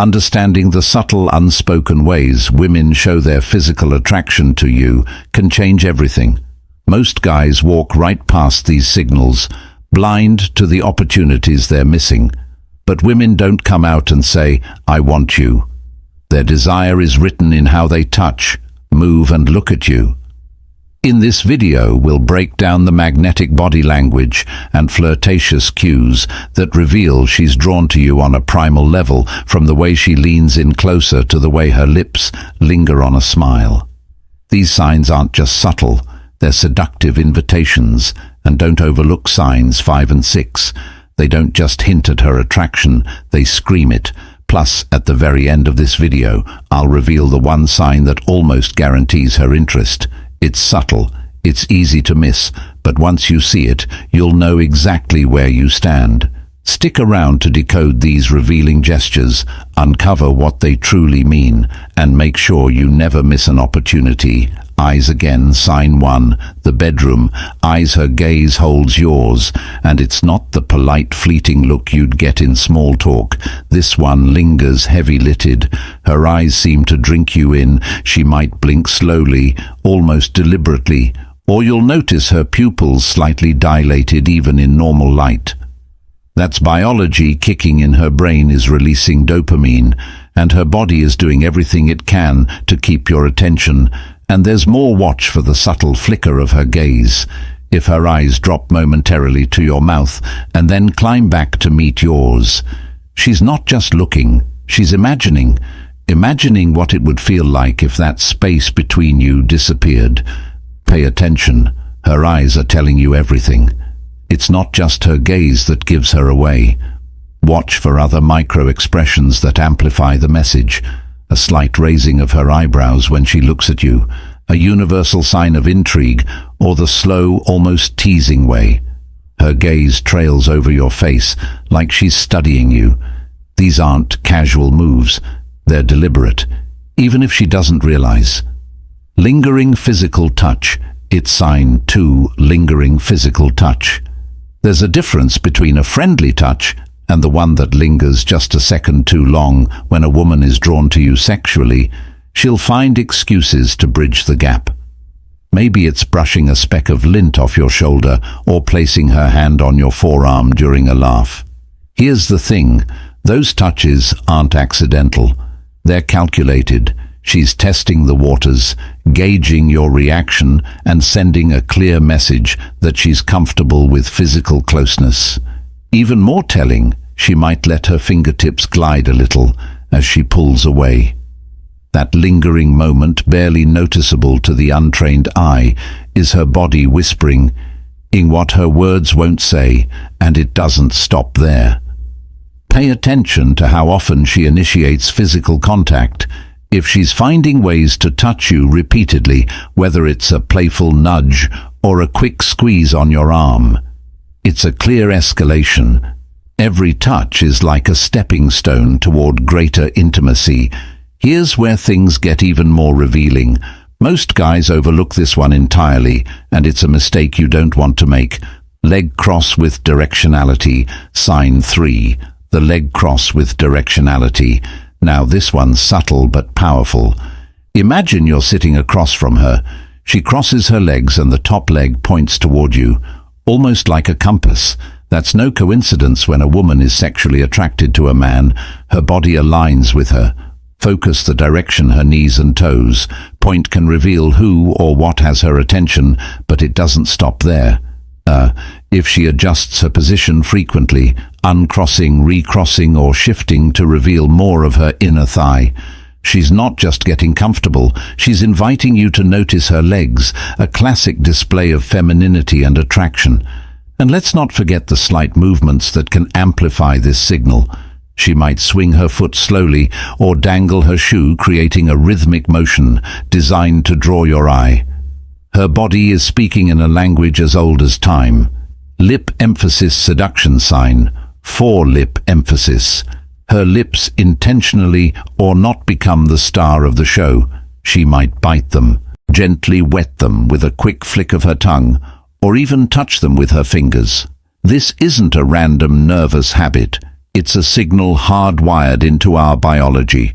Understanding the subtle, unspoken ways women show their physical attraction to you can change everything. Most guys walk right past these signals, blind to the opportunities they're missing. But women don't come out and say, "I want you." Their desire is written in how they touch, move and look at you. In this video, we'll break down the magnetic body language and flirtatious cues that reveal she's drawn to you on a primal level, from the way she leans in closer to the way her lips linger on a smile. These signs aren't just subtle, they're seductive invitations, and don't overlook signs 5 and 6. They don't just hint at her attraction, they scream it. Plus, at the very end of this video, I'll reveal the one sign that almost guarantees her interest. It's subtle, it's easy to miss, but once you see it, you'll know exactly where you stand. Stick around to decode these revealing gestures, uncover what they truly mean, and make sure you never miss an opportunity. Eyes again, sign 1, the bedroom. Eyes, her gaze holds yours, and it's not the polite, fleeting look you'd get in small talk. This one lingers heavy-lidded. Her eyes seem to drink you in. She might blink slowly, almost deliberately, or you'll notice her pupils slightly dilated even in normal light. That's biology kicking in. Her brain is releasing dopamine, and her body is doing everything it can to keep your attention. And there's more. Watch for the subtle flicker of her gaze. If her eyes drop momentarily to your mouth and then climb back to meet yours, she's not just looking, she's imagining what it would feel like if that space between you disappeared. Pay attention. Her eyes are telling you everything. It's not just her gaze that gives her away. Watch for other micro-expressions that amplify the message. A slight raising of her eyebrows when she looks at you, a universal sign of intrigue, or the slow, almost teasing way. Her gaze trails over your face, like she's studying you. These aren't casual moves, they're deliberate, even if she doesn't realize. Lingering physical touch. It's sign 2, lingering physical touch. There's a difference between a friendly touch and the one that lingers just a second too long. When a woman is drawn to you sexually, she'll find excuses to bridge the gap. Maybe it's brushing a speck of lint off your shoulder or placing her hand on your forearm during a laugh. Here's the thing, those touches aren't accidental. They're calculated. She's testing the waters, gauging your reaction, and sending a clear message that she's comfortable with physical closeness. Even more telling, she might let her fingertips glide a little as she pulls away. That lingering moment, barely noticeable to the untrained eye, is her body whispering in what her words won't say, and it doesn't stop there. Pay attention to how often she initiates physical contact. If she's finding ways to touch you repeatedly, whether it's a playful nudge or a quick squeeze on your arm, it's a clear escalation. Every touch is like a stepping stone toward greater intimacy. Here's where things get even more revealing. Most guys overlook this one entirely, and it's a mistake you don't want to make. Leg cross with directionality. Sign 3, the leg cross with directionality. Now this one's subtle but powerful. Imagine you're sitting across from her. She crosses her legs and the top leg points toward you, almost like a compass. That's no coincidence. When a woman is sexually attracted to a man, her body aligns with her. Focus the direction her knees and toes point can reveal who or what has her attention, but it doesn't stop there. If she adjusts her position frequently, uncrossing, recrossing, or shifting to reveal more of her inner thigh, she's not just getting comfortable, she's inviting you to notice her legs, a classic display of femininity and attraction. And let's not forget the slight movements that can amplify this signal. She might swing her foot slowly or dangle her shoe, creating a rhythmic motion designed to draw your eye. Her body is speaking in a language as old as time. Lip emphasis seduction sign. 4, lip emphasis. Her lips intentionally or not become the star of the show. She might bite them, gently wet them with a quick flick of her tongue, or even touch them with her fingers. This isn't a random nervous habit. It's a signal hardwired into our biology.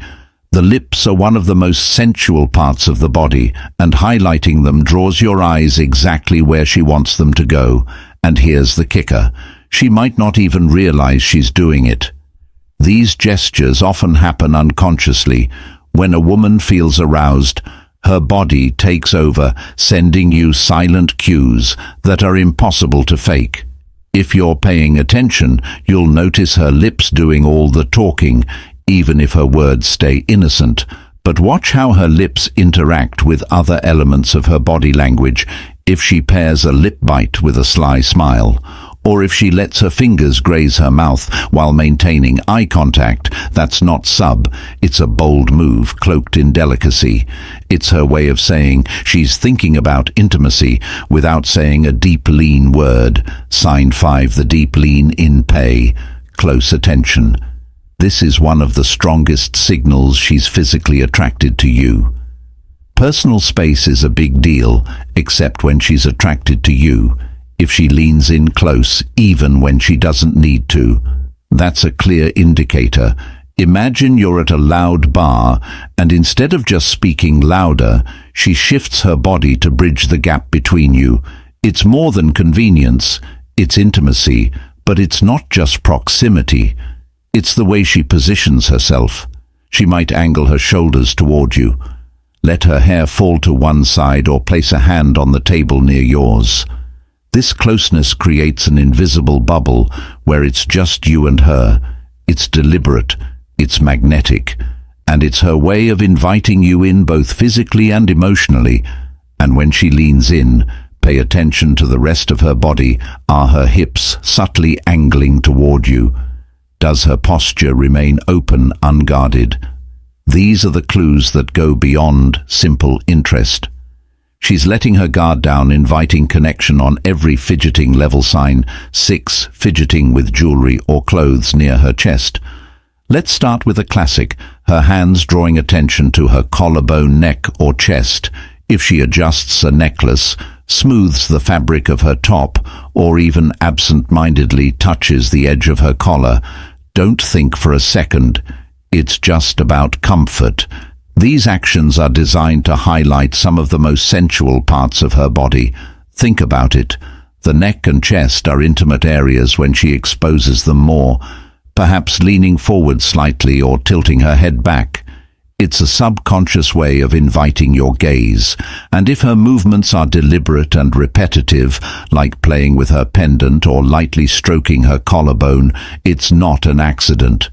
The lips are one of the most sensual parts of the body, and highlighting them draws your eyes exactly where she wants them to go. And here's the kicker. She might not even realize she's doing it. These gestures often happen unconsciously. When a woman feels aroused, her body takes over, sending you silent cues that are impossible to fake. If you're paying attention, you'll notice her lips doing all the talking, even if her words stay innocent. But watch how her lips interact with other elements of her body language. If she pairs a lip bite with a sly smile, or if she lets her fingers graze her mouth while maintaining eye contact, that's not it's a bold move cloaked in delicacy. It's her way of saying she's thinking about intimacy without saying a deep lean word. Sign 5, the deep lean in pay. Close attention. This is one of the strongest signals she's physically attracted to you. Personal space is a big deal, except when she's attracted to you. If she leans in close, even when she doesn't need to, that's a clear indicator. Imagine you're at a loud bar, and instead of just speaking louder, she shifts her body to bridge the gap between you. It's more than convenience, it's intimacy, but it's not just proximity. It's the way she positions herself. She might angle her shoulders toward you, let her hair fall to one side, or place a hand on the table near yours. This closeness creates an invisible bubble where it's just you and her. It's deliberate, it's magnetic, and it's her way of inviting you in both physically and emotionally. And when she leans in, pay attention to the rest of her body. Are her hips subtly angling toward you? Does her posture remain open, unguarded? These are the clues that go beyond simple interest. She's letting her guard down, inviting connection on every fidgeting level. Sign 6, fidgeting with jewelry or clothes near her chest. Let's start with a classic, her hands drawing attention to her collarbone, neck or chest. If she adjusts a necklace, smooths the fabric of her top, or even absent-mindedly touches the edge of her collar, don't think for a second. It's just about comfort. These actions are designed to highlight some of the most sensual parts of her body. Think about it. The neck and chest are intimate areas when she exposes them more, perhaps leaning forward slightly or tilting her head back. It's a subconscious way of inviting your gaze, and if her movements are deliberate and repetitive, like playing with her pendant or lightly stroking her collarbone, it's not an accident.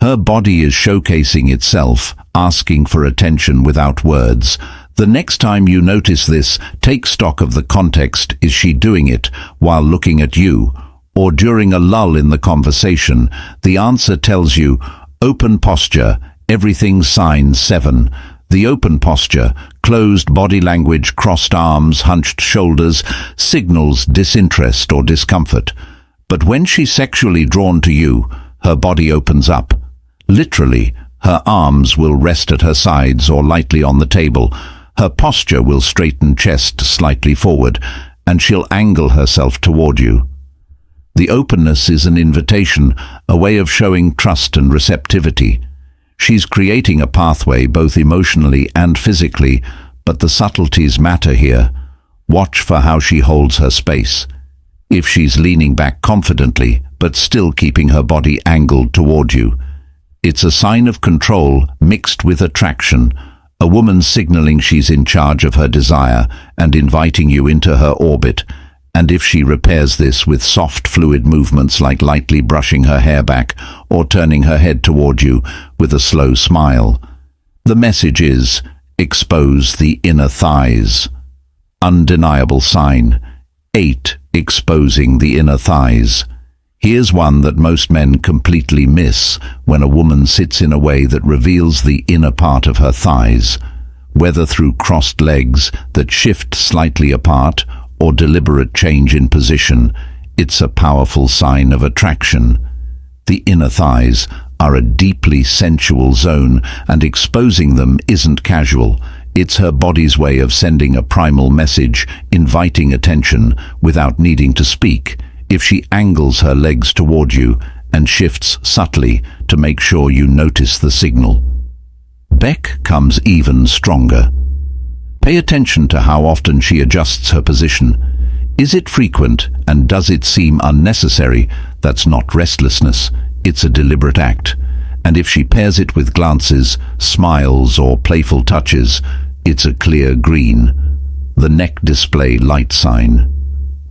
Her body is showcasing itself, asking for attention without words. The next time you notice this, take stock of the context. Is she doing it while looking at you, or during a lull in the conversation? The answer tells you. Open posture, everything. Sign 7. The open posture, closed body language, crossed arms, hunched shoulders, signals disinterest or discomfort. But when she's sexually drawn to you, her body opens up. Literally, her arms will rest at her sides or lightly on the table. Her posture will straighten, chest slightly forward, and she'll angle herself toward you. The openness is an invitation, a way of showing trust and receptivity. She's creating a pathway both emotionally and physically, but the subtleties matter here. Watch for how she holds her space. If she's leaning back confidently, but still keeping her body angled toward you, it's a sign of control mixed with attraction, a woman signaling she's in charge of her desire and inviting you into her orbit. And if she repairs this with soft, fluid movements like lightly brushing her hair back or turning her head toward you with a slow smile, the message is, expose the inner thighs. Undeniable sign. 8. Exposing the inner thighs. Here's one that most men completely miss: when a woman sits in a way that reveals the inner part of her thighs, whether through crossed legs that shift slightly apart or deliberate change in position, it's a powerful sign of attraction. The inner thighs are a deeply sensual zone, and exposing them isn't casual. It's her body's way of sending a primal message, inviting attention without needing to speak. If she angles her legs toward you and shifts subtly to make sure you notice the signal. Beck comes even stronger. Pay attention to how often she adjusts her position. Is it frequent, and does it seem unnecessary? That's not restlessness, it's a deliberate act. And if she pairs it with glances, smiles, or playful touches, it's a clear green. The neck display light sign.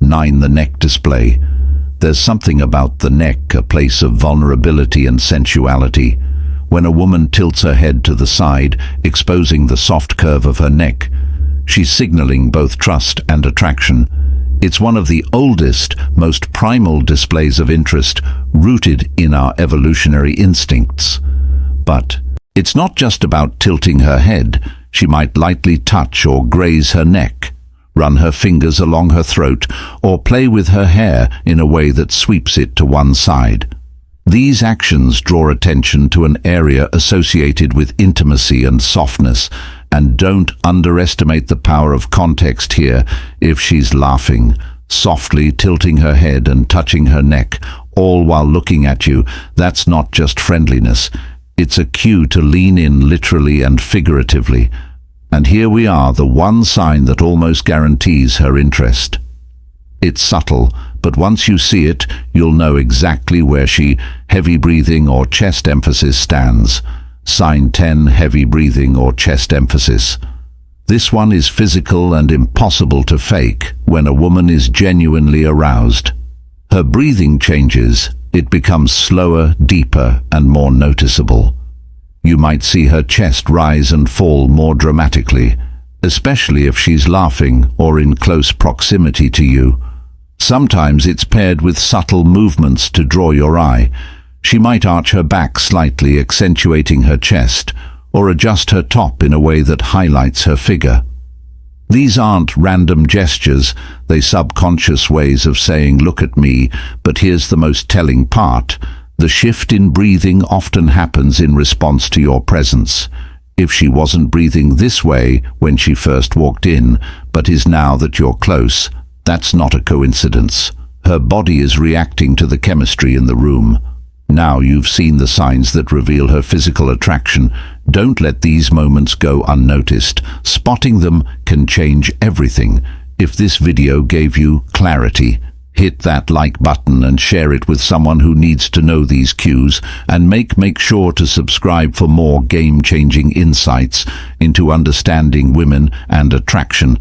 9. The neck display. There's something about the neck, a place of vulnerability and sensuality. When a woman tilts her head to the side, exposing the soft curve of her neck, she's signaling both trust and attraction. It's one of the oldest, most primal displays of interest, rooted in our evolutionary instincts. But it's not just about tilting her head. She might lightly touch or graze her neck, run her fingers along her throat, or play with her hair in a way that sweeps it to one side. These actions draw attention to an area associated with intimacy and softness, and don't underestimate the power of context here. If she's laughing, softly tilting her head and touching her neck, all while looking at you, that's not just friendliness. It's a cue to lean in literally and figuratively. And here we are, the one sign that almost guarantees her interest. It's subtle, but once you see it, you'll know exactly where she, heavy breathing or chest emphasis, stands. Sign 10, heavy breathing or chest emphasis. This one is physical and impossible to fake when a woman is genuinely aroused. Her breathing changes. It becomes slower, deeper, and more noticeable. You might see her chest rise and fall more dramatically, especially if she's laughing or in close proximity to you. Sometimes it's paired with subtle movements to draw your eye. She might arch her back slightly, accentuating her chest, or adjust her top in a way that highlights her figure. These aren't random gestures, they're subconscious ways of saying, "Look at me." But here's the most telling part. The shift in breathing often happens in response to your presence. If she wasn't breathing this way when she first walked in, but is now that you're close, that's not a coincidence. Her body is reacting to the chemistry in the room. Now you've seen the signs that reveal her physical attraction. Don't let these moments go unnoticed. Spotting them can change everything. If this video gave you clarity, hit that like button and share it with someone who needs to know these cues, and make sure to subscribe for more game-changing insights into understanding women and attraction.